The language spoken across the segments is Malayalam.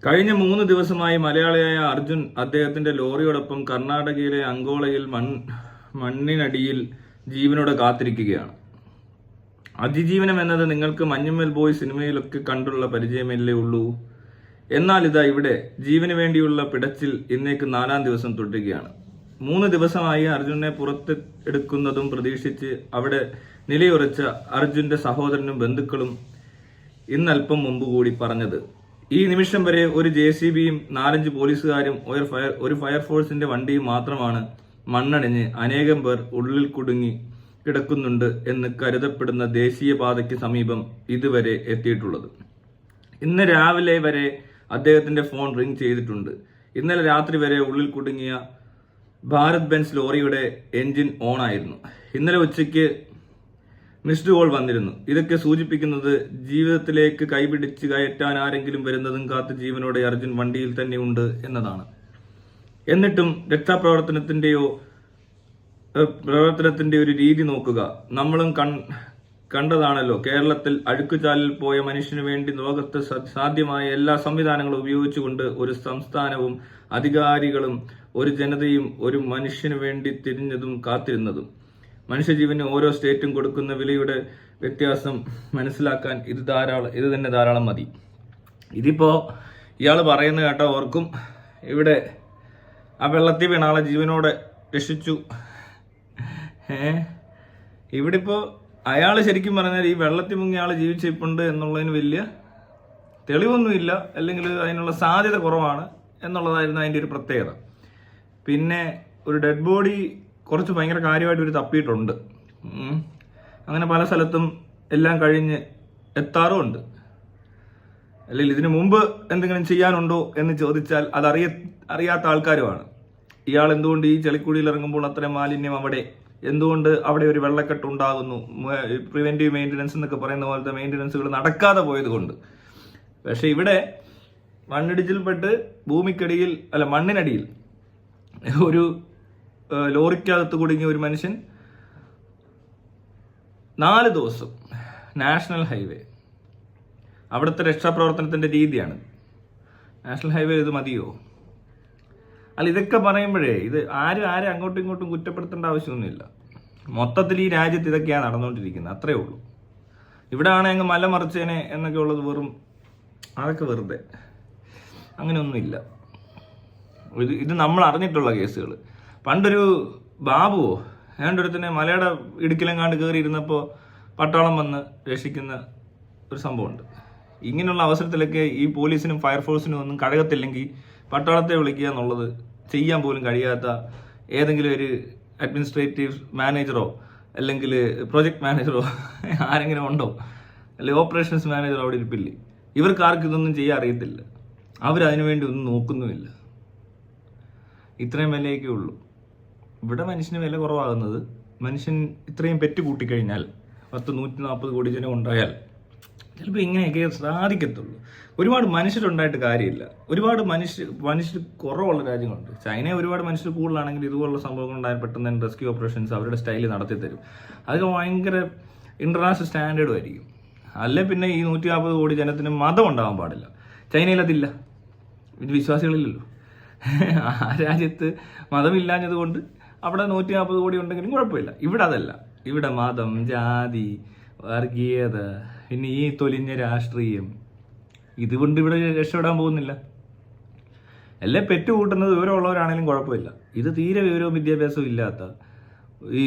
കഴിഞ്ഞ 3 ദിവസമായി മലയാളിയായ അർജുൻ അദ്ദേഹത്തിന്റെ ലോറിയോടൊപ്പം കർണാടകയിലെ അങ്കോളയിൽ മണ്ണിനടിയിൽ ജീവനോടെ കാത്തിരിക്കുകയാണ്. അതിജീവനം എന്നത് നിങ്ങൾക്ക് മഞ്ഞുമേൽ ബോയ് സിനിമയിലൊക്കെ കണ്ടുള്ള പരിചയമല്ലേ ഉള്ളൂ. എന്നാൽ ഇതാ ഇവിടെ ജീവന് വേണ്ടിയുള്ള പിടച്ചിൽ ഇന്നേക്ക് 4-ാം ദിവസം തുടരുകയാണ്. 3 ദിവസമായി അർജുനെ പുറത്ത് എടുക്കുന്നതും പ്രതീക്ഷിച്ച് അവിടെ നിലയുറച്ച അർജുന്റെ സഹോദരനും ബന്ധുക്കളും ഇന്നൽപ്പം മുമ്പ് കൂടി പറഞ്ഞത്, ഈ നിമിഷം വരെ ഒരു JCBയും 4-5 പോലീസുകാരും ഒരു ഫയർഫോഴ്സിന്റെ വണ്ടിയും മാത്രമാണ് മണ്ണടിഞ്ഞ് അനേകം പേർ ഉള്ളിൽ കുടുങ്ങി കിടക്കുന്നുണ്ട് എന്ന് കരുതപ്പെടുന്ന ദേശീയപാതയ്ക്ക് സമീപം ഇതുവരെ എത്തിയിട്ടുള്ളത്. ഇന്ന് രാവിലെ വരെ അദ്ദേഹത്തിന്റെ ഫോൺ റിംഗ് ചെയ്തിട്ടുണ്ട്. ഇന്നലെ രാത്രി വരെ ഉള്ളിൽ കുടുങ്ങിയ ഭാരത് ബെൻസ് ലോറിയുടെ എൻജിൻ ഓൺ ആയിരുന്നു. ഇന്നലെ ഉച്ചയ്ക്ക് മിസ്ഡ് കോൾ വന്നിരുന്നു. ഇതൊക്കെ സൂചിപ്പിക്കുന്നത് ജീവിതത്തിലേക്ക് കൈപിടിച്ച് കയറ്റാൻ ആരെങ്കിലും വരുന്നതും കാത്ത് ജീവനോടെ അർജുൻ വണ്ടിയിൽ തന്നെ ഉണ്ട് എന്നതാണ്. എന്നിട്ടും പ്രവർത്തനത്തിന്റെ ഒരു രീതി നോക്കുക. നമ്മളും കണ്ടതാണല്ലോ. കേരളത്തിൽ അഴുക്കുചാലിൽ പോയ മനുഷ്യന് വേണ്ടി ലോകത്ത് സാധ്യമായ എല്ലാ സംവിധാനങ്ങളും ഉപയോഗിച്ചുകൊണ്ട് ഒരു സംസ്ഥാനവും അധികാരികളും ഒരു ജനതയും ഒരു മനുഷ്യന് വേണ്ടി തിരിഞ്ഞതും കാത്തിരുന്നതും. മനുഷ്യജീവന് ഓരോ സ്റ്റേറ്റും കൊടുക്കുന്ന വിലയുടെ വ്യത്യാസം മനസ്സിലാക്കാൻ ഇത് തന്നെ ധാരാളം മതി. ഇതിപ്പോ ഇയാൾ പറയുന്നത് കേട്ടോ ഓർക്കും. ഇവിടെ ആ വെള്ളത്തിൽ വീണ ആളെ ജീവനോടെ രക്ഷിച്ചു. ഇവിടെ ഇപ്പോ അയാൾ ശരിക്കും പറഞ്ഞാൽ ഈ വെള്ളത്തിൽ മുങ്ങിയ ആൾ ജീവിച്ചിട്ടുണ്ട് എന്നുള്ളതിന് വലിയ തെളിവൊന്നുമില്ല, അല്ലെങ്കിൽ അതിനുള്ള സാധ്യത കുറവാണ് എന്നുള്ളതായിരുന്നു അതിൻ്റെ ഒരു പ്രത്യേകത. പിന്നെ ഒരു ഡെഡ് ബോഡി കുറച്ച് ഭയങ്കര കാര്യമായിട്ട് ഒരു തപ്പിയിട്ടുണ്ട്. അങ്ങനെ പല സ്ഥലത്തും എല്ലാം കഴിഞ്ഞ് എത്താറുമുണ്ട്. അല്ലെങ്കിൽ ഇതിനു മുമ്പ് എന്തെങ്കിലും ചെയ്യാനുണ്ടോ എന്ന് ചോദിച്ചാൽ അത് അറിയാത്ത ആൾക്കാരുമാണ്. ഇയാൾ എന്തുകൊണ്ട് ഈ ചെളിക്കുഴിയിൽ ഇറങ്ങുമ്പോൾ അത്രയും മാലിന്യം എന്തുകൊണ്ട് അവിടെ ഒരു വെള്ളക്കെട്ട് ഉണ്ടാകുന്നു, പ്രിവെന്റീവ് മെയിൻ്റനൻസ് എന്നൊക്കെ പറയുന്ന പോലത്തെ മെയിൻ്റനൻസുകൾ നടക്കാതെ പോയത് കൊണ്ട്. പക്ഷെ ഇവിടെ മണ്ണിടിച്ചിൽപ്പെട്ട് മണ്ണിനടിയിൽ ഒരു ലോറിക്കകത്ത് കുടുങ്ങിയ ഒരു മനുഷ്യൻ 4 ദിവസം നാഷണൽ ഹൈവേ, അവിടുത്തെ രക്ഷാപ്രവർത്തനത്തിന്റെ രീതിയാണ്. നാഷണൽ ഹൈവേ ഇത് മതിയോ? അല്ല, ഇതൊക്കെ പറയുമ്പോഴേ ഇത് ആരും അങ്ങോട്ടും ഇങ്ങോട്ടും കുറ്റപ്പെടുത്തേണ്ട ആവശ്യമൊന്നുമില്ല. മൊത്തത്തിൽ ഈ രാജ്യത്ത് ഇതൊക്കെയാണ് നടന്നുകൊണ്ടിരിക്കുന്നത്, അത്രേ ഉള്ളൂ. ഇവിടെ ആണെങ്കിൽ മല മറിച്ചേനെ എന്നൊക്കെ ഉള്ളത് അതൊക്കെ വെറുതെ, അങ്ങനെയൊന്നുമില്ല. ഇത് നമ്മൾ അറിഞ്ഞിട്ടുള്ള കേസുകൾ. പണ്ടൊരു ബാബുവോ ഏണ്ടൊരുത്തന്നെ മലയുടെ ഇടുക്കിലെങ്ങാണ്ട് കയറി ഇരുന്നപ്പോൾ പട്ടാളം വന്ന് രക്ഷിക്കുന്ന ഒരു സംഭവമുണ്ട്. ഇങ്ങനെയുള്ള അവസരത്തിലൊക്കെ ഈ പോലീസിനും ഫയർഫോഴ്സിനും ഒന്നും കഴകത്തില്ലെങ്കിൽ പട്ടാളത്തെ വിളിക്കുക എന്നുള്ളത് ചെയ്യാൻ പോലും കഴിയാത്ത ഏതെങ്കിലും ഒരു അഡ്മിനിസ്ട്രേറ്റീവ് മാനേജറോ അല്ലെങ്കിൽ പ്രൊജക്ട് മാനേജറോ ആരെങ്കിലും ഉണ്ടോ? അല്ലെങ്കിൽ ഓപ്പറേഷൻസ് മാനേജറോ അവിടെ ഇരിപ്പില്ലേ? ഇവർക്ക് ആർക്കും ഇതൊന്നും ചെയ്യാൻ അറിയത്തില്ല. അവരതിനുവേണ്ടി ഒന്നും നോക്കുന്നുമില്ല. ഇത്രയും വിലയൊക്കെ ഉള്ളൂ. ഇവിടെ മനുഷ്യന് വില കുറവാകുന്നത് മനുഷ്യൻ ഇത്രയും പെറ്റ് കൂട്ടിക്കഴിഞ്ഞാൽ 140 കോടി ജനം ഉണ്ടായാൽ ചിലപ്പോൾ ഇങ്ങനെയൊക്കെ സാധിക്കത്തുള്ളൂ. ഒരുപാട് മനുഷ്യരുണ്ടായിട്ട് കാര്യമില്ല. ഒരുപാട് മനുഷ്യർ കുറവുള്ള രാജ്യങ്ങളുണ്ട്. ചൈന ഒരുപാട് മനുഷ്യർ കൂടുതലാണെങ്കിൽ ഇതുപോലുള്ള സംഭവങ്ങൾ ഉണ്ടായാൽ പെട്ടെന്ന് തന്നെ റെസ്ക്യൂ ഓപ്പറേഷൻസ് അവരുടെ സ്റ്റൈലിൽ നടത്തി തരും. അതൊക്കെ ഭയങ്കര ഇന്റർനാഷണൽ സ്റ്റാൻഡേർഡും ആയിരിക്കും. അല്ലെ പിന്നെ ഈ 140 കോടി ജനത്തിന് മതം ഉണ്ടാവാൻ പാടില്ല. ചൈനയിൽ അതില്ല, ഇത് വിശ്വാസികളില്ലല്ലോ. ആ രാജ്യത്ത് മതമില്ലാഞ്ഞത് കൊണ്ട് അവിടെ 140 കോടി ഉണ്ടെങ്കിലും കുഴപ്പമില്ല. ഇവിടെ അതല്ല. ഇവിടെ മതം, ജാതി, വർഗീയത, പിന്നെ ഈ തൊലിഞ്ഞ രാഷ്ട്രീയം, ഇതുകൊണ്ട് ഇവിടെ രക്ഷപ്പെടാൻ പോകുന്നില്ല. എല്ലാം പെറ്റുകൂട്ടുന്നത് വിവരമുള്ളവരാണെങ്കിലും കുഴപ്പമില്ല. ഇത് തീരെ വിവരവും വിദ്യാഭ്യാസവും ഇല്ലാത്ത ഈ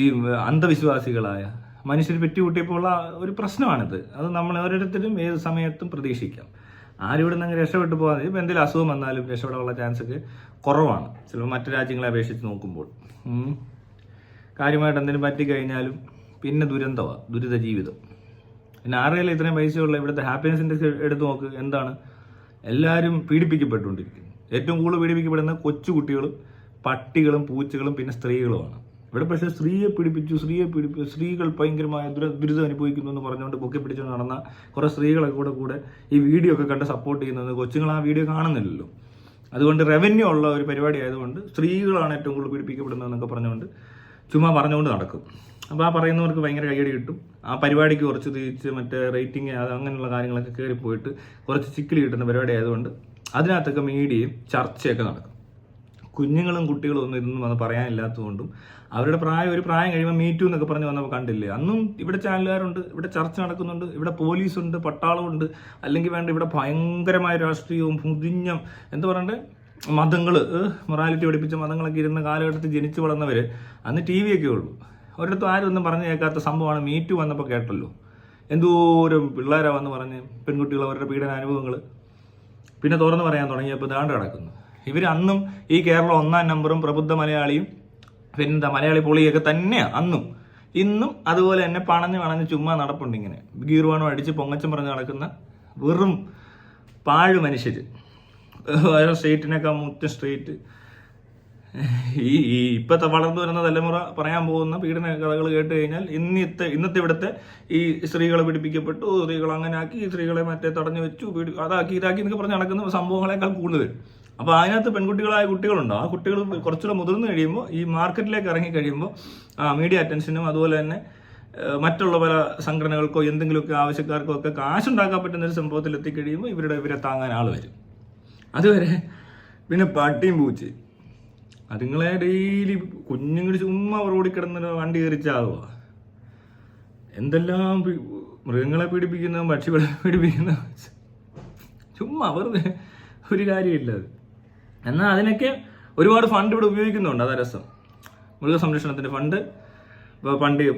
അന്ധവിശ്വാസികളായ മനുഷ്യർ പെറ്റുകൂട്ടിയപ്പോൾ ഉള്ള ഒരു പ്രശ്നമാണിത്. അത് നമ്മൾ ഓരോരുത്തരും ഏത് സമയത്തും പ്രതീക്ഷിക്കാം. ആരും ഇവിടെ നിന്ന് രക്ഷപ്പെട്ടു പോകാൻ ഇപ്പം എന്തെങ്കിലും അസുഖം വന്നാലും രക്ഷപ്പെടാനുള്ള ചാൻസ് ഒക്കെ കുറവാണ് ചിലപ്പോൾ മറ്റു രാജ്യങ്ങളെ അപേക്ഷിച്ച് നോക്കുമ്പോൾ. കാര്യമായിട്ട് എന്തെങ്കിലും പറ്റിക്കഴിഞ്ഞാലും പിന്നെ ദുരിത ജീവിതം. പിന്നെ ആരുടെയും ഇത്രയും പൈസയുള്ള ഇവിടുത്തെ ഹാപ്പിനെസിൻ്റെ എടുത്ത് നോക്ക്. എന്താണ്? എല്ലാവരും പീഡിപ്പിക്കപ്പെട്ടുകൊണ്ടിരിക്കുന്നു. ഏറ്റവും കൂടുതൽ പീഡിപ്പിക്കപ്പെടുന്ന കൊച്ചുകുട്ടികളും പട്ടികളും പൂച്ചകളും പിന്നെ സ്ത്രീകളുമാണ്. ഇവിടെ പക്ഷേ സ്ത്രീയെ പീഡിപ്പിച്ചു, സ്ത്രീകൾ ഭയങ്കരമായ ദുരിതം അനുഭവിക്കുന്നു എന്ന് പറഞ്ഞുകൊണ്ട് പൊക്കി പിടിച്ചു നടന്ന കുറേ സ്ത്രീകളൊക്കെ കൂടെ ഈ വീഡിയോ ഒക്കെ കണ്ട് സപ്പോർട്ട് ചെയ്യുന്നത് കൊച്ചുങ്ങൾ ആ വീഡിയോ കാണുന്നില്ലല്ലോ. അതുകൊണ്ട് റവന്യൂ ഉള്ള ഒരു പരിപാടി ആയതുകൊണ്ട് സ്ത്രീകളാണ് ഏറ്റവും കൂടുതൽ പീഡിപ്പിക്കപ്പെടുന്നതെന്നൊക്കെ പറഞ്ഞുകൊണ്ട് ചുമ്മാ പറഞ്ഞുകൊണ്ട് നടക്കും. അപ്പോൾ ആ പറയുന്നവർക്ക് ഭയങ്കര കയ്യടി കിട്ടും. ആ പരിപാടിക്ക് കുറച്ച് തിരിച്ച് മറ്റേ റേറ്റിംഗ് അങ്ങനെയുള്ള കാര്യങ്ങളൊക്കെ കയറിപ്പോയിട്ട് കുറച്ച് ചിക്കിലി കിട്ടുന്ന പരിപാടി ആയതുകൊണ്ട് അതിനകത്തൊക്കെ മീഡിയയും ചർച്ചയൊക്കെ നടക്കും. കുഞ്ഞുങ്ങളും കുട്ടികളും ഒന്നും ഇതൊന്നും അത് പറയാനില്ലാത്തതുകൊണ്ടും അവരുടെ ഒരു പ്രായം കഴിയുമ്പോൾ മീറ്റു എന്നൊക്കെ പറഞ്ഞ് വന്നപ്പോൾ കണ്ടില്ലേ, അന്നും ഇവിടെ ചാനലുകാരുണ്ട്, ഇവിടെ ചർച്ച നടക്കുന്നുണ്ട്, ഇവിടെ പോലീസുണ്ട്, പട്ടാളമുണ്ട്, അല്ലെങ്കിൽ വേണ്ട ഇവിടെ ഭയങ്കരമായ രാഷ്ട്രീയവും മുതിഞ്ഞ എന്താ പറയണ്ടേ മതങ്ങൾ, മൊറാലിറ്റി പഠിപ്പിച്ച മതങ്ങളൊക്കെ ഇരുന്ന കാലഘട്ടത്തിൽ ജനിച്ചു വളർന്നവർ അന്ന് ടി വിയൊക്കെ ഉള്ളൂ. ഒരിടത്തും ആരും ഒന്നും പറഞ്ഞു കേൾക്കാത്ത സംഭവമാണ് മീറ്റു വന്നപ്പോൾ കേട്ടല്ലോ. എന്തോരം പിള്ളേരാ വന്ന് പറഞ്ഞ് പെൺകുട്ടികൾ അവരുടെ പീഡനാനുഭവങ്ങൾ പിന്നെ തുറന്ന് പറയാൻ തുടങ്ങിയപ്പോൾ ദാണ്ട് കിടക്കുന്നു. ഇവർ അന്നും ഈ കേരളം 1-ാം നമ്പറും പ്രബുദ്ധ മലയാളിയും പിന്നെന്താ മലയാളി പൊളിയൊക്കെ തന്നെയാണ് അന്നും ഇന്നും. അതുപോലെ തന്നെ പണഞ്ഞ് ചുമ്മാ നടപ്പുണ്ട് ഇങ്ങനെ ഗീർവാണും അടിച്ച് പൊങ്ങച്ചം പറഞ്ഞ് നടക്കുന്ന വെറും പാഴ് മനുഷ്യർ. ഓരോ സ്റ്റേറ്റിനൊക്കെ മുറ്റ സ്ട്രേറ്റ്. ഈ ഇപ്പോഴത്തെ വളർന്നു വരുന്ന തലമുറ പറയാൻ പോകുന്ന പീഡന കഥകൾ കേട്ട് കഴിഞ്ഞാൽ ഇന്നത്തെ ഇവിടുത്തെ ഈ സ്ത്രീകളെ പീഡിപ്പിക്കപ്പെട്ടു, സ്ത്രീകൾ അങ്ങനെ ആക്കി, സ്ത്രീകളെ മറ്റേ തടഞ്ഞു വെച്ചു, അതാക്കി ഇതാക്കി എന്നൊക്കെ പറഞ്ഞ് നടക്കുന്ന സംഭവങ്ങളെക്കാൾ കൂടുതൽ വരും. അപ്പോൾ അതിനകത്ത് പെൺകുട്ടികളായ കുട്ടികളുണ്ടോ, ആ കുട്ടികൾ കുറച്ചുകൂടെ മുതിർന്നു കഴിയുമ്പോൾ ഈ മാർക്കറ്റിലേക്ക് ഇറങ്ങി കഴിയുമ്പോൾ മീഡിയ അറ്റൻഷനും അതുപോലെ തന്നെ മറ്റുള്ള പല സംഘടനകൾക്കോ എന്തെങ്കിലുമൊക്കെ ആവശ്യക്കാർക്കോ ഒക്കെ കാശുണ്ടാക്കാൻ പറ്റുന്ന ഒരു സംഭവത്തിൽ എത്തിക്കഴിയുമ്പോൾ ഇവരെ താങ്ങാൻ ആൾ വരും. അതുവരെ പിന്നെ പട്ടിയും പൂച്ച് അതുങ്ങളെ ഡെയിലി കുഞ്ഞുങ്ങൾ ചുമ്മാ ഓടിക്കിടന്ന് വണ്ടി കയറിച്ചാവുക. എന്തെല്ലാം മൃഗങ്ങളെ പീഡിപ്പിക്കുന്ന പക്ഷികളെ പീഡിപ്പിക്കുന്ന ചുമ്മാ വെറുതെ ഒരു കാര്യമില്ല അത്. എന്നാൽ അതിനൊക്കെ ഒരുപാട് ഫണ്ട് ഇവിടെ ഉപയോഗിക്കുന്നുണ്ട്. അതാ രസം. മൃഗസംരക്ഷണത്തിൻ്റെ ഫണ്ട്,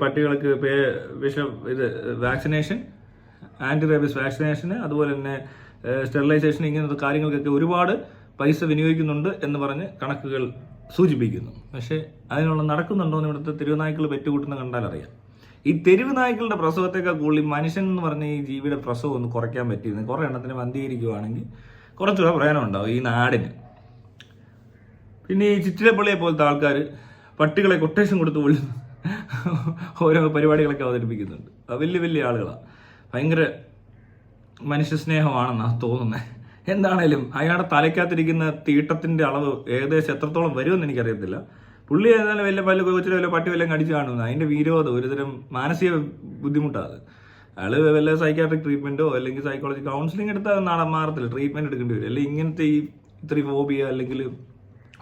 പട്ടികൾക്ക് വാക്സിനേഷൻ, ആൻറ്റി റേബീസ് വാക്സിനേഷന്, അതുപോലെ തന്നെ സ്റ്റെറിലൈസേഷൻ, ഇങ്ങനത്തെ കാര്യങ്ങൾക്കൊക്കെ ഒരുപാട് പൈസ വിനിയോഗിക്കുന്നുണ്ട് എന്ന് പറഞ്ഞ് കണക്കുകൾ സൂചിപ്പിക്കുന്നു. പക്ഷേ അതിനുള്ള നടക്കുന്നുണ്ടോ എന്ന് ഇവിടുത്തെ തെരുവ് നായ്ക്കൾ പെറ്റുകൂട്ടുന്ന കണ്ടാൽ അറിയാം. ഈ തെരുവ് നായ്ക്കളുടെ പ്രസവത്തേക്കാൾ കൂടുതൽ മനുഷ്യൻ എന്ന് പറഞ്ഞ ഈ ജീവിയുടെ പ്രസവം ഒന്ന് കുറയ്ക്കാൻ പറ്റിയിരുന്നു. കുറേ എണ്ണത്തിന് വന്ധീകരിക്കുവാണെങ്കിൽ കുറച്ചുകൂടെ പ്രയോജനം ഉണ്ടാവും ഈ നാടിന്. പിന്നെ ഈ ചിറ്റിലപ്പള്ളിയെ പോലത്തെ ആൾക്കാർ പട്ടികളെ കൊട്ടേഷൻ കൊടുത്ത് വിളിച്ച് ഓരോ പരിപാടികളൊക്കെ അവതരിപ്പിക്കുന്നുണ്ട്. വലിയ വലിയ ആളുകളാണ്. ഭയങ്കര മനുഷ്യസ്നേഹമാണെന്നാണ് തോന്നുന്നത്. എന്താണേലും അയാളുടെ തലയ്ക്കകത്തിരിക്കുന്ന തീട്ടത്തിൻ്റെ അളവ് ഏകദേശം എത്രത്തോളം വരുമെന്ന് എനിക്കറിയത്തില്ല. പുള്ളി ഏതായാലും വല്ല കൊച്ചിലെ വല്ല പട്ടി വല്ലതും കടിച്ചു കാണുന്നു. അതിൻ്റെ വിരോധം ഒരുതരം മാനസിക ബുദ്ധിമുട്ടാണ്. അയാൾ വല്ല സൈക്കാട്രിക് ട്രീറ്റ്മെൻറ്റോ അല്ലെങ്കിൽ സൈക്കോളജി കൗൺസിലിംഗ് എടുത്താൽ മാറത്തില്ല, ട്രീറ്റ്മെൻറ്റ് എടുക്കേണ്ടി വരും. അല്ലെങ്കിൽ ഇങ്ങനത്തെ ഇത്രയും ഫോബിയ അല്ലെങ്കിൽ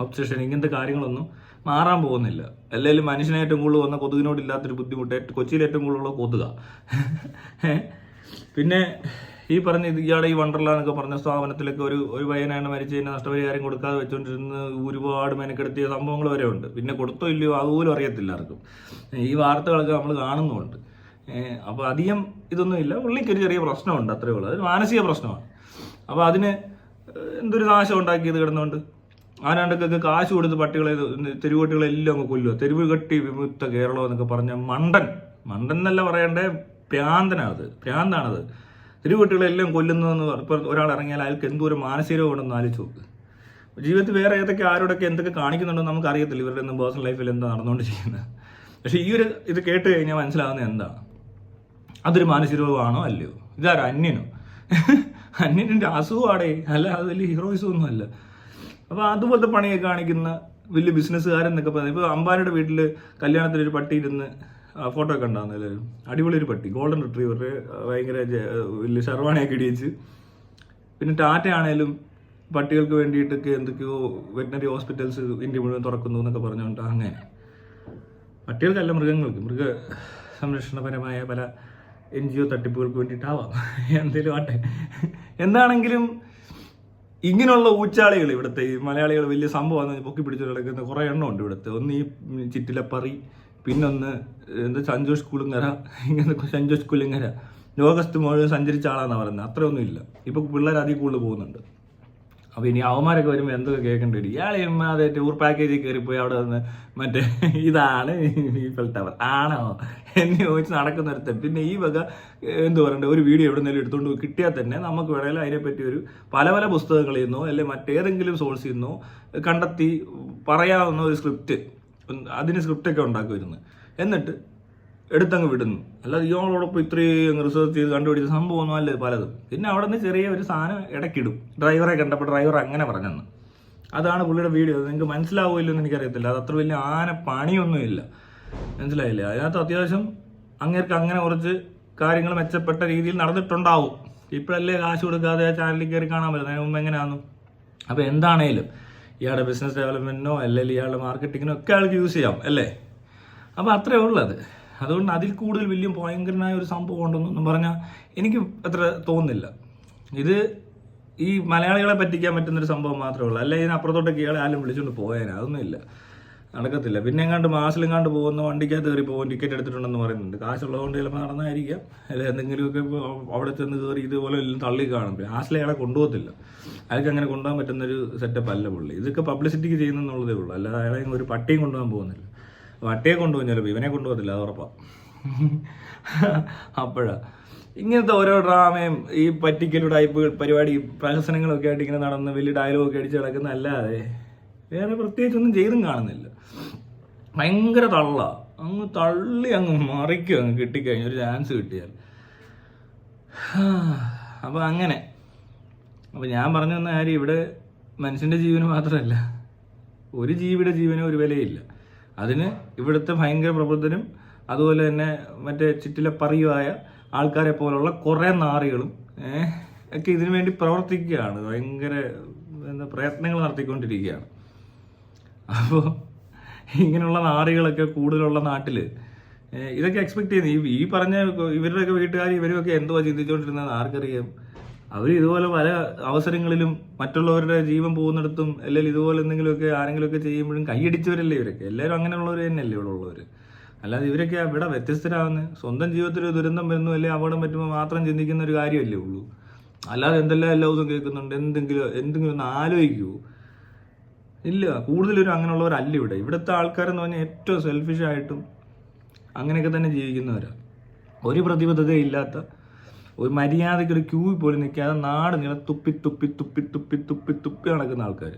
ഒബ്സഷൻ ഇങ്ങനത്തെ കാര്യങ്ങളൊന്നും മാറാൻ പോകുന്നില്ല. അല്ലെങ്കിൽ മനുഷ്യനെ ഏറ്റവും കൂടുതൽ വന്ന കൊതുകിനോടില്ലാത്തൊരു ബുദ്ധിമുട്ട് കൊച്ചിയിൽ ഏറ്റവും കൂടുതലുള്ള കൊതുക. പിന്നെ ഈ പറഞ്ഞ ഇയാളെ ഈ വണ്ടർല എന്നൊക്കെ പറഞ്ഞ സ്ഥാപനത്തിലൊക്കെ ഒരു പയ്യനാണ് മരിച്ചതിന് നഷ്ടപരിഹാരം കൊടുക്കാതെ വെച്ചുകൊണ്ടിരുന്ന് ഒരുപാട് മെനക്കെടുത്തിയ സംഭവങ്ങൾ വരെ ഉണ്ട്. പിന്നെ കൊടുത്തോ ഇല്ലയോ അതുപോലും അറിയത്തില്ല ആർക്കും. ഈ വാർത്തകളൊക്കെ നമ്മൾ കാണുന്നുമുണ്ട്. അപ്പോൾ അധികം ഇതൊന്നും ഇല്ല. പുള്ളിക്കൊരു ചെറിയ പ്രശ്നമുണ്ട്, അത്രയേ ഉള്ളൂ. അത് മാനസിക പ്രശ്നമാണ്. അപ്പോൾ അതിന് എന്തൊരു നാശം ഉണ്ടാക്കിയത് കിടന്നുകൊണ്ട് ആരാണ്ടൊക്കെ കാശ് കൊടുത്ത് തെരുവുകുട്ടികളെല്ലാം അങ്ങ് കൊല്ലുക. തെരുവ് കെട്ടി വിമുക്ത കേരളം എന്നൊക്കെ പറഞ്ഞ മണ്ടൻ എന്നല്ല പറയണ്ടേ, ഭ്രാന്താണത്. തെരുവുകുട്ടികളെല്ലാം കൊല്ലുന്നതെന്ന് ഇപ്പോൾ ഒരാൾ ഇറങ്ങിയാൽ അയാൾക്ക് എന്തോരം മാനസിക രോഗമുണ്ടെന്ന് ആലോചിച്ച് നോക്ക്. ജീവിതത്തിൽ വേറെ ഏതൊക്കെ ആരോടൊക്കെ എന്തൊക്കെ കാണിക്കുന്നുണ്ടോ നമുക്ക് അറിയത്തില്ല, ഇവരുടെ ഒന്നും പേഴ്സണൽ ലൈഫിൽ എന്താ നടന്നുകൊണ്ടിരിക്കുന്നത്. പക്ഷേ ഇത് കേട്ട് കഴിഞ്ഞാൽ മനസ്സിലാവുന്നത് എന്താണ്, അതൊരു മാനസിക രോഗമാണോ അല്ലയോ, ഇതാരോ അന്യൻ്റെ അസുഖമാടേ, അല്ല അത് വലിയ ഹീറോയിസം ഒന്നും അല്ല. അപ്പോൾ അതുപോലത്തെ പണിയൊക്കെ കാണിക്കുന്ന വലിയ ബിസിനസ്സുകാരെന്നൊക്കെ പറയുന്നത്. ഇപ്പോൾ അംബാനിയുടെ വീട്ടിൽ കല്യാണത്തിനൊരു പട്ടി ഇരുന്ന് ഫോട്ടോ ഒക്കെ ഉണ്ടാകുന്നല്ലേ, അടിപൊളി ഒരു പട്ടി, ഗോൾഡൻ റിട്രീവർ, ഭയങ്കര വലിയ ഷർവാണിയൊക്കെ ഇടിയിച്ച്. പിന്നെ ടാറ്റ ആണേലും പട്ടികൾക്ക് വേണ്ടിയിട്ടൊക്കെ എന്തൊക്കെയോ വെറ്റിനറി ഹോസ്പിറ്റൽസ് ഇന്ത്യ മുഴുവൻ തുറക്കുന്നു എന്നൊക്കെ പറഞ്ഞുകൊണ്ട് അങ്ങനെ പട്ടികൾക്കല്ല മൃഗ സംരക്ഷണപരമായ പല NGO തട്ടിപ്പുകൾക്ക് വേണ്ടിയിട്ടാവാം, എന്തേലും ആട്ടെ. എന്താണെങ്കിലും ഇങ്ങനെയുള്ള ഊച്ചാളികൾ ഇവിടുത്തെ ഈ മലയാളികൾ വലിയ സംഭവം പൊക്കി പിടിച്ചു കിടക്കുന്ന കുറേ എണ്ണം ഉണ്ട് ഇവിടുത്തെ. ഒന്ന് ഈ ചിറ്റിലപ്പറി, പിന്നൊന്ന് സന്തോഷ് കുളുങ്ങര, ഇങ്ങനെ സന്തോഷ് കുലുങ്ങര ലോകത്ത് മുഴുവൻ സഞ്ചരിച്ച ആളാണെന്ന് പറയുന്നത്. അത്രയൊന്നും ഇല്ല. ഇപ്പോൾ പിള്ളേർ അതിൽ കൂടുതൽ പോകുന്നുണ്ട്. അപ്പോൾ ഇനി അവന്മാരൊക്കെ വരുമ്പോൾ എന്തൊക്കെ കേൾക്കേണ്ടി വരും. ഇയാളെ അതേ ടൂർ പാക്കേജിൽ കയറിപ്പോയി അവിടെ നിന്ന് മറ്റേ ഇതാണ് ഈഫൽ ടവർ ആണോ എന്ന് ചോദിച്ച് നടക്കുന്നിടത്ത് പിന്നെ ഈ വക എന്ത് പറയണ്ടേ, ഒരു വീഡിയോ എവിടെന്നെങ്കിലും എടുത്തുകൊണ്ട് കിട്ടിയാൽ തന്നെ നമുക്ക് വേണമെങ്കിൽ അതിനെപ്പറ്റി ഒരു പല പുസ്തകങ്ങളിൽ നിന്നോ അല്ലെങ്കിൽ മറ്റേതെങ്കിലും സോഴ്സിൽ നിന്നോ കണ്ടെത്തി പറയാവുന്ന ഒരു സ്ക്രിപ്റ്റ്, അതിന് സ്ക്രിപ്റ്റൊക്കെ ഉണ്ടാക്കുമായിരുന്നു. എന്നിട്ട് എടുത്തങ്ങ് വിടുന്നു. അല്ലാതെ ഇയാളോടൊപ്പം ഇത്രയും റിസർച്ച് ചെയ്ത് കണ്ടുപിടിച്ച സംഭവമൊന്നും അല്ല പലതും. പിന്നെ അവിടെ നിന്ന് ചെറിയ ഒരു സാധനം ഇടയ്ക്കിടും, ഡ്രൈവറെ കണ്ടപ്പോൾ ഡ്രൈവർ അങ്ങനെ പറഞ്ഞെന്ന്. അതാണ് പുള്ളിയുടെ വീഡിയോ. നിങ്ങൾക്ക് മനസ്സിലാവുമല്ലോ എന്ന് എനിക്കറിയത്തില്ല. അത് അത്ര വലിയ പണിയൊന്നുമില്ല, മനസ്സിലായില്ലേ. അതിനകത്ത് അത്യാവശ്യം അങ്ങേർക്ക് അങ്ങനെ കുറച്ച് കാര്യങ്ങൾ മെച്ചപ്പെട്ട രീതിയിൽ നടന്നിട്ടുണ്ടാവും. ഇപ്പോഴല്ലേ കാശ് കൊടുക്കാതെ ചാനലിൽ കയറി കാണാൻ പറ്റും. അതിന് മുമ്പ് എങ്ങനെയാണെന്നു അപ്പോൾ എന്താണേലും ഇയാളുടെ ബിസിനസ് ഡെവലപ്മെൻറ്റിനോ അല്ലെങ്കിൽ ഇയാളുടെ മാർക്കറ്റിങ്ങിനോ ഒക്കെ ആൾക്ക് യൂസ് ചെയ്യാം അല്ലേ. അപ്പോൾ അത്രേ ഉള്ളത്. അതുകൊണ്ട് അതിൽ കൂടുതൽ വലിയ ഭയങ്കരനായ ഒരു സംഭവം ഉണ്ടെന്നൊന്നും പറഞ്ഞാൽ എനിക്ക് അത്ര തോന്നുന്നില്ല. ഇത് ഈ മലയാളികളെ പറ്റിക്കാൻ പറ്റുന്നൊരു സംഭവം മാത്രമേ ഉള്ളൂ. അല്ല ഇതിനപ്പുറത്തോട്ടൊക്കെ ഇയാളെ ആരും വിളിച്ചുകൊണ്ട് പോയേനെ, അതൊന്നുമില്ല, നടക്കത്തില്ല. പിന്നെ എങ്ങാണ്ട് മാസിലെങ്ങാണ്ട് പോകുന്ന വണ്ടിക്കകത്ത് കയറി പോകും, ടിക്കറ്റ് എടുത്തിട്ടുണ്ടെന്ന് പറയുന്നുണ്ട്. കാശുള്ളതുകൊണ്ട് ചിലപ്പോൾ നടന്നായിരിക്കാം, അല്ലെങ്കിൽ എന്തെങ്കിലുമൊക്കെ അവിടെ ചെന്ന് കയറി ഇതുപോലെ എല്ലാം തള്ളി കാണും. മാസിലെ അയാളെ കൊണ്ടുപോകത്തില്ല, അയാൾക്ക് അങ്ങനെ കൊണ്ടുപോകാൻ പറ്റുന്നൊരു സെറ്റപ്പ് അല്ല പുള്ളി. ഇതൊക്കെ പബ്ലിസിറ്റിക്ക് ചെയ്യുന്നതെന്നുള്ളതേ ഉള്ളൂ, അല്ലാതെ അയാളെ ഒരു പട്ടിയും കൊണ്ടുപോകാൻ പോകുന്നില്ല. പട്ടിയെ കൊണ്ടുപോകും ചിലപ്പോൾ, ഇവനെ കൊണ്ടുപോകത്തില്ല, അത് ഉറപ്പാണ്. അപ്പോഴാണ് ഇങ്ങനത്തെ ഓരോ ഡ്രാമയും ഈ പറ്റിക്കൽ ടൈപ്പ് പരിപാടി പ്രഹസനങ്ങളൊക്കെ ആയിട്ട് ഇങ്ങനെ നടന്ന് വലിയ ഡയലോഗൊക്കെ അടിച്ച് കിടക്കുന്ന അല്ലാതെ വേറെ പ്രത്യേകിച്ചൊന്നും ചെയ്തും കാണുന്നില്ല. ഭയങ്കര തള്ള, അങ്ങ് തള്ളി അങ്ങ് മറിക്കും, അങ്ങ് കിട്ടിക്കഴിഞ്ഞ ഒരു ചാൻസ് കിട്ടിയാൽ. അപ്പോൾ അങ്ങനെ, അപ്പോൾ ഞാൻ പറഞ്ഞു തന്ന കാര്യം, ഇവിടെ മനുഷ്യൻ്റെ ജീവന് മാത്രമല്ല ഒരു ജീവിയുടെ ജീവനും ഒരു വിലയില്ല. അതിന് ഇവിടുത്തെ ഭയങ്കര പ്രബുദ്ധനും അതുപോലെ തന്നെ മറ്റേ ചുറ്റിലെ പറയുവായ ആൾക്കാരെ പോലുള്ള കുറേ നാറികളും ഒക്കെ ഇതിനു വേണ്ടി പ്രവർത്തിക്കുകയാണ്, ഭയങ്കര പ്രയത്നങ്ങൾ നടത്തിക്കൊണ്ടിരിക്കുകയാണ്. അപ്പോൾ ഇങ്ങനെയുള്ള നാറികളൊക്കെ കൂടുതലുള്ള നാട്ടിൽ ഇതൊക്കെ എക്സ്പെക്ട് ചെയ്യുന്നത് ഈ പറഞ്ഞ ഇവരുടെയൊക്കെ വീട്ടുകാർ ഇവരുമൊക്കെ എന്തുവാ ചിന്തിച്ചുകൊണ്ടിരുന്നത് ആർക്കറിയാം. അവർ ഇതുപോലെ പല അവസരങ്ങളിലും മറ്റുള്ളവരുടെ ജീവൻ പോകുന്നിടത്തും അല്ലെങ്കിൽ ഇതുപോലെ എന്തെങ്കിലുമൊക്കെ ആരെങ്കിലുമൊക്കെ ചെയ്യുമ്പോഴും കൈയടിച്ചവരല്ലേ ഇവരൊക്കെ. എല്ലാവരും അങ്ങനെയുള്ളവർ തന്നെയല്ലേ ഇവിടെ ഉള്ളവർ. അല്ലാതെ ഇവരൊക്കെ ഇവിടെ വ്യത്യസ്തരാകുന്നത് സ്വന്തം ജീവിതത്തിൽ ദുരന്തം വരുന്നു അല്ലെങ്കിൽ അപകടം പറ്റുമ്പോൾ മാത്രം ചിന്തിക്കുന്ന ഒരു കാര്യമല്ലേ ഉള്ളൂ. അല്ലാതെ എന്തെല്ലാം എല്ലാ ദിവസവും കേൾക്കുന്നുണ്ട്, എന്തെങ്കിലും ഒന്ന് ആലോചിക്കുമോ? ഇല്ല, കൂടുതലൊരു അങ്ങനെയുള്ളവരല്ല ഇവിടെ. ഇവിടുത്തെ ആൾക്കാരെന്ന് പറഞ്ഞാൽ ഏറ്റവും സെൽഫിഷായിട്ടും അങ്ങനെയൊക്കെ തന്നെ ജീവിക്കുന്നവരാണ്. ഒരു പ്രതിബദ്ധതയില്ലാത്ത, ഒരു മര്യാദയ്ക്ക് ഒരു ക്യൂവിൽ പോലും നിൽക്കാതെ നാട് നീളെ തുപ്പി തുപ്പി തുപ്പി തുപ്പി തുപ്പി തുപ്പി നടക്കുന്ന ആൾക്കാർ.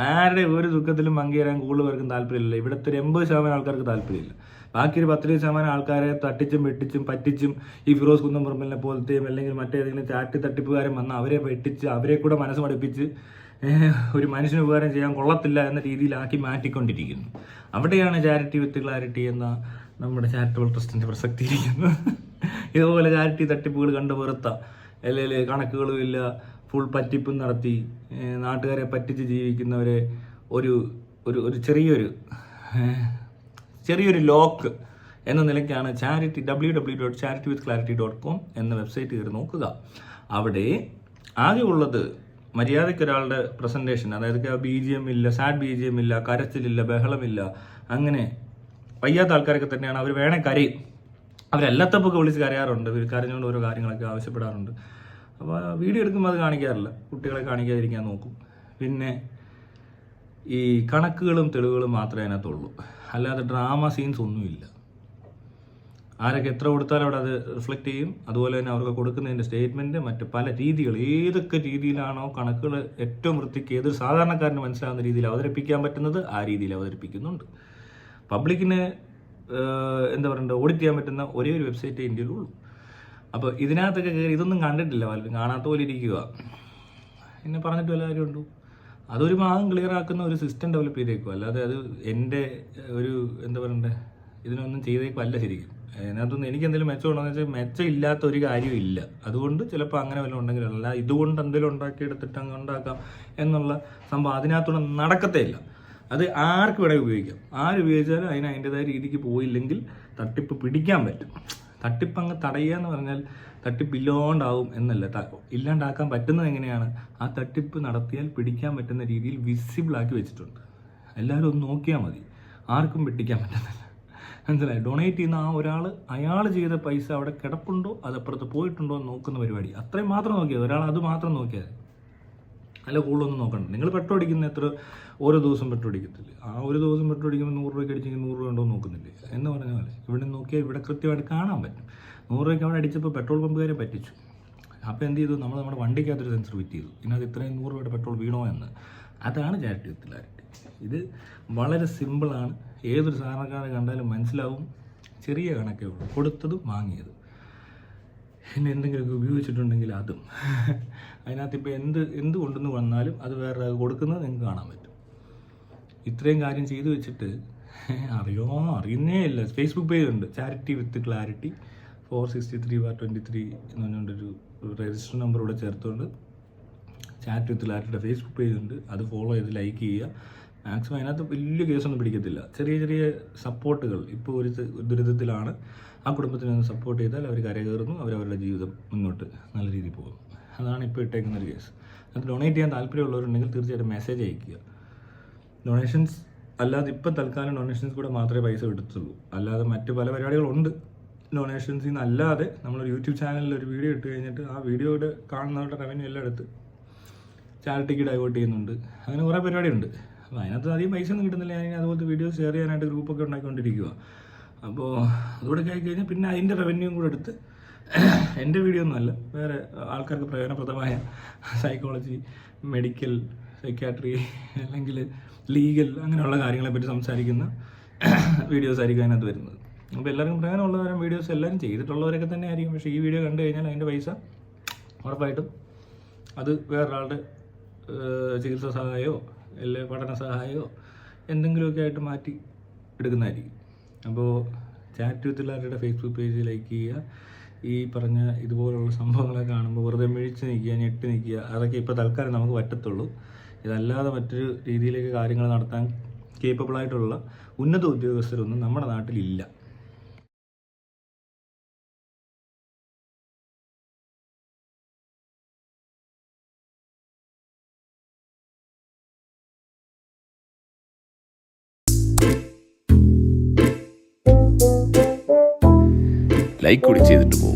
ആരുടെ ഒരു ദുഃഖത്തിലും പങ്കുചേരാൻ കൂടുതൽ പേർക്കും താല്പര്യമില്ല. ഇവിടുത്തെ ഒരു 80% ആൾക്കാർക്ക് താല്പര്യമില്ല. ബാക്കി ഒരു 10% ആൾക്കാരെ തട്ടിച്ചും വെട്ടിച്ചും പറ്റിച്ചും ഈ ഫിറോസ് കുന്നംപറമ്പലിനെ പോലത്തെയും അല്ലെങ്കിൽ മറ്റേതെങ്കിലും ചാറ്റ് തട്ടിപ്പുകാരൻ വന്ന് അവരെ വെട്ടിച്ച് അവരെ കൂടെ മനസ്സ് മടുപ്പിച്ച് ഒരു മനുഷ്യന് ഉപകാരം ചെയ്യാൻ കൊള്ളത്തില്ല എന്ന രീതിയിലാക്കി മാറ്റിക്കൊണ്ടിരിക്കുന്നു. അവിടെയാണ് ചാരിറ്റി വിത്ത് ക്ലാരിറ്റി എന്ന നമ്മുടെ ചാരിറ്റബിൾ ട്രസ്റ്റിൻ്റെ പ്രസക്തി ഇരിക്കുന്നത്. ഇതുപോലെ ചാരിറ്റി തട്ടിപ്പുകൾ കണ്ടു വെറുത്ത, അല്ലെങ്കിൽ കണക്കുകളും ഇല്ല, ഫുൾ പറ്റിപ്പും നടത്തി നാട്ടുകാരെ പറ്റിച്ച് ജീവിക്കുന്നവരെ ഒരു ഒരു ചെറിയൊരു ലോക്ക് എന്ന നിലയ്ക്കാണ് www.charityWithClarity.com എന്ന വെബ്സൈറ്റ് കയറി നോക്കുക. അവിടെ ആകെ ഉള്ളത് മര്യാദയ്ക്ക് ഒരാളുടെ പ്രസൻറ്റേഷൻ, അതായത് BGM ഇല്ല, സാഡ് BGM ഇല്ല, കരച്ചിലില്ല, ബഹളമില്ല, അങ്ങനെ വയ്യാത്ത ആൾക്കാരൊക്കെ തന്നെയാണ്. അവർ വേണേ കരയും, അവരെല്ലാത്തപ്പൊക്കെ വിളിച്ച് കരയാറുണ്ട്, കരഞ്ഞുകൊണ്ട് ഓരോ കാര്യങ്ങളൊക്കെ ആവശ്യപ്പെടാറുണ്ട്. അപ്പോൾ വീഡിയോ എടുക്കുമ്പോൾ അത് കാണിക്കാറില്ല, കുട്ടികളെ കാണിക്കാതിരിക്കാൻ നോക്കും. പിന്നെ ഈ കണക്കുകളും തെളിവുകളും മാത്രമേ അതിനകത്തുള്ളൂ, അല്ലാതെ ഡ്രാമ സീൻസ് ഒന്നുമില്ല. ആരൊക്കെ എത്ര കൊടുത്താലും അവിടെ അത് റിഫ്ലക്റ്റ് ചെയ്യും. അതുപോലെ തന്നെ അവർക്ക് കൊടുക്കുന്നതിൻ്റെ സ്റ്റേറ്റ്മെൻറ്റ്, മറ്റ് പല രീതികൾ, ഏതൊക്കെ രീതിയിലാണോ കണക്കുകൾ ഏറ്റവും വൃത്തിക്ക് ഏതൊരു സാധാരണക്കാരന് മനസ്സിലാകുന്ന രീതിയിൽ അവതരിപ്പിക്കാൻ പറ്റുന്നത് ആ രീതിയിൽ അവതരിപ്പിക്കുന്നുണ്ട്. പബ്ലിക്കിന് എന്താ പറയണ്ടത്, ഓഡിറ്റ് ചെയ്യാൻ പറ്റുന്ന ഒരേ ഒരു വെബ്സൈറ്റ് ഇന്ത്യയിലുള്ളൂ. അപ്പോൾ ഇതിനകത്തൊക്കെ കയറി ഇതൊന്നും കണ്ടിട്ടില്ല, പലരും കാണാത്ത പോലെ ഇരിക്കുക. എന്നെ പറഞ്ഞിട്ട് വല്ല കാര്യമുണ്ടോ? അതൊരു ഭാഗം ക്ലിയർ ആക്കുന്ന ഒരു സിസ്റ്റം ഡെവലപ്പ് ചെയ്തേക്കും, അല്ലാതെ അത് എൻ്റെ ഒരു എന്താ പറയണ്ടേ ഇതിനൊന്നും ചെയ്തേക്കും ശരിക്കും. അതിനകത്തൊന്നും എനിക്ക് എന്തെങ്കിലും മെച്ചമുണ്ടോയെന്ന് വെച്ചാൽ മെച്ചം ഇല്ലാത്ത ഒരു കാര്യവും ഇല്ല. അതുകൊണ്ട് ചിലപ്പോൾ അങ്ങനെ വല്ലതും ഉണ്ടെങ്കിലല്ല, ഇതുകൊണ്ട് എന്തെങ്കിലും ഉണ്ടാക്കിയെടുത്തിട്ട് അങ്ങ് ഉണ്ടാക്കാം എന്നുള്ള സംഭവം അതിനകത്തൂടെ നടക്കത്തേ ഇല്ല. അത് ആർക്ക് വേണേൽ ഉപയോഗിക്കാം, ആരുപയോഗിച്ചാലും അതിന് അതിൻ്റെതായ രീതിക്ക് പോയില്ലെങ്കിൽ തട്ടിപ്പ് പിടിക്കാൻ പറ്റും. തട്ടിപ്പ് അങ്ങ് തടയുക എന്ന് പറഞ്ഞാൽ തട്ടിപ്പ് ഇല്ലാണ്ടാവും എന്നല്ല, ഇല്ലാണ്ടാക്കാൻ പറ്റുന്നത് എങ്ങനെയാണ്, ആ തട്ടിപ്പ് നടത്തിയാൽ പിടിക്കാൻ പറ്റുന്ന രീതിയിൽ വിസിബിളാക്കി വെച്ചിട്ടുണ്ട്. എല്ലാവരും ഒന്ന് നോക്കിയാൽ മതി, ആർക്കും പിടിക്കാൻ പറ്റുന്നില്ല. മനസ്സിലായി? ഡൊണേറ്റ് ചെയ്യുന്ന ആ ഒരാൾ, അയാൾ ചെയ്ത പൈസ അവിടെ കിടപ്പുണ്ടോ അതപ്പുറത്ത് പോയിട്ടുണ്ടോ എന്ന് നോക്കുന്ന പരിപാടി, അത്രയും മാത്രം നോക്കിയാൽ ഒരാൾ അത് മാത്രം നോക്കിയാൽ, അല്ല കൂടുതലൊന്നും നോക്കണ്ട. നിങ്ങൾ പെട്രോൾ അടിക്കുന്ന എത്ര ഓരോ ദിവസം പെട്രോൾ അടിക്കത്തില്ല, ആ ഒരു ദിവസം പെട്രോൾ അടിക്കുമ്പോൾ 100 രൂപയ്ക്ക് അടിച്ചെങ്കിൽ 100 രൂപ ഉണ്ടോ നോക്കുന്നില്ലേ എന്ന് പറഞ്ഞ പോലെ ഇവിടെ നോക്കിയാൽ ഇവിടെ കൃത്യമായിട്ട് കാണാൻ പറ്റും. 100 രൂപയ്ക്ക് അവിടെ അടിച്ചപ്പോൾ പെട്രോൾ പമ്പുകാരെ പറ്റിച്ചു. അപ്പോൾ എന്ത് ചെയ്തു, നമ്മുടെ വണ്ടിക്കകത്തൊരു സെൻസർ ഫിറ്റ് ചെയ്തു, ഇതിനകത്ത് ഇത്രയും 100 രൂപയുടെ പെട്രോൾ വീണോ എന്ന്. അതാണ് ചാരിറ്റി വിത്ത് ക്ലാരിറ്റി. ഇത് വളരെ സിമ്പിളാണ്, ഏതൊരു സാധാരണക്കാരെ കണ്ടാലും മനസ്സിലാവും. ചെറിയ കണക്കേ ഉള്ളൂ, കൊടുത്തതും വാങ്ങിയതും. പിന്നെ എന്തെങ്കിലുമൊക്കെ ഉപയോഗിച്ചിട്ടുണ്ടെങ്കിൽ അതും. അതിനകത്ത് ഇപ്പോൾ എന്ത് കൊണ്ടുവന്ന് വന്നാലും അത് വേറെ കൊടുക്കുന്നത് നിങ്ങൾക്ക് കാണാൻ പറ്റും. ഇത്രയും കാര്യം ചെയ്തു വെച്ചിട്ട് അറിയുന്നേ ഇല്ല. ഫേസ്ബുക്ക് പേജ് ഉണ്ട്, ചാരിറ്റി വിത്ത് ക്ലാരിറ്റി 463/23 എന്ന് പറഞ്ഞുകൊണ്ടൊരു രജിസ്റ്റർ നമ്പർ ഇവിടെ ചേർത്തുകൊണ്ട് ചാറ്റ് വിത്ത് ലാറ്റയുടെ ഫേസ്ബുക്ക് പേജ് ഉണ്ട്, അത് ഫോളോ ചെയ്ത് ലൈക്ക് ചെയ്യുക. മാക്സിമം അതിനകത്ത് വലിയ കേസൊന്നും പിടിക്കത്തില്ല. ചെറിയ ചെറിയ സപ്പോർട്ടുകൾ, ഇപ്പോൾ ഒരു ദുരിതത്തിലാണ്, ആ കുടുംബത്തിനെ ഒന്ന് സപ്പോർട്ട് ചെയ്താൽ അവർ കരകയറുന്നു, അവരവരുടെ ജീവിതം മുന്നോട്ട് നല്ല രീതിയിൽ പോകുന്നു. അതാണ് ഇപ്പോൾ ഇട്ടേക്കുന്നൊരു കേസ്. അത് ഡൊണേറ്റ് ചെയ്യാൻ താല്പര്യമുള്ളവരുണ്ടെങ്കിൽ തീർച്ചയായിട്ടും മെസ്സേജ് അയയ്ക്കുക. ഡൊണേഷൻസ് അല്ലാതെ ഇപ്പം തൽക്കാലം ഡൊണേഷൻസ് കൂടെ മാത്രമേ പൈസ എടുത്തുള്ളൂ, അല്ലാതെ മറ്റ് പല പരിപാടികളുണ്ട്. ഡൊണേഷൻസിൽ നിന്ന് അല്ലാതെ നമ്മളൊരു യൂട്യൂബ് ചാനലിൽ ഒരു വീഡിയോ ഇട്ട് കഴിഞ്ഞിട്ട് ആ വീഡിയോയുടെ കാണുന്നവരുടെ റവന്യൂ എല്ലാം എടുത്ത് ചാരിറ്റിക്ക് ഡൈവേർട്ട് ചെയ്യുന്നുണ്ട്. അങ്ങനെ കുറേ പരിപാടിയുണ്ട്. അപ്പോൾ അതിനകത്ത് അധികം പൈസ ഒന്നും കിട്ടുന്നില്ല. ഞാൻ അതുപോലത്തെ വീഡിയോസ് ഷെയർ ചെയ്യാനായിട്ട് ഗ്രൂപ്പൊക്കെ ഉണ്ടാക്കിക്കൊണ്ടിരിക്കുക. അപ്പോൾ അതുകൂടെ കഴിഞ്ഞാൽ പിന്നെ അതിൻ്റെ റവന്യൂവും കൂടെ എടുത്ത് എൻ്റെ വീഡിയോ ഒന്നും അല്ല, വേറെ ആൾക്കാർക്ക് പ്രയോജനപ്രദമായ സൈക്കോളജി, മെഡിക്കൽ, സൈക്യാട്രി അല്ലെങ്കിൽ ലീഗൽ അങ്ങനെയുള്ള കാര്യങ്ങളെപ്പറ്റി സംസാരിക്കുന്ന വീഡിയോസ് ആയിരിക്കും അതിനകത്ത് വരുന്നത്. അപ്പോൾ എല്ലാവർക്കും പ്രയോജനമുള്ളവരും വീഡിയോസ് എല്ലാവരും ചെയ്തിട്ടുള്ളവരൊക്കെ തന്നെ ആയിരിക്കും. പക്ഷേ ഈ വീഡിയോ കണ്ടു കഴിഞ്ഞാൽ അതിൻ്റെ പൈസ ഉറപ്പായിട്ടും അത് വേറൊരാളുടെ ചികിത്സാ സഹായമോ അല്ലെങ്കിൽ പഠന സഹായമോ എന്തെങ്കിലുമൊക്കെ ആയിട്ട് മാറ്റി എടുക്കുന്നതായിരിക്കും. അപ്പോൾ ചാറ്റ് വിത്ത് ലാറ്റയുടെ ഫേസ്ബുക്ക് പേജ് ലൈക്ക് ചെയ്യുക. ഈ പറഞ്ഞ ഇതുപോലുള്ള സംഭവങ്ങളെ കാണുമ്പോൾ വെറുതെ മിഴിച്ച് നിൽക്കുക, ഞെട്ടി നിൽക്കുക, അതൊക്കെ ഇപ്പോൾ തൽക്കാലം നമുക്ക് പറ്റത്തുള്ളൂ. ഇതല്ലാതെ മറ്റൊരു രീതിയിലേക്ക് കാര്യങ്ങൾ നടത്താൻ കേപ്പബിളായിട്ടുള്ള ഉന്നത ഉദ്യോഗസ്ഥരൊന്നും നമ്മുടെ നാട്ടിലില്ല. ലൈക്ക് കൂടി ചെയ്തിട്ട് പോകും.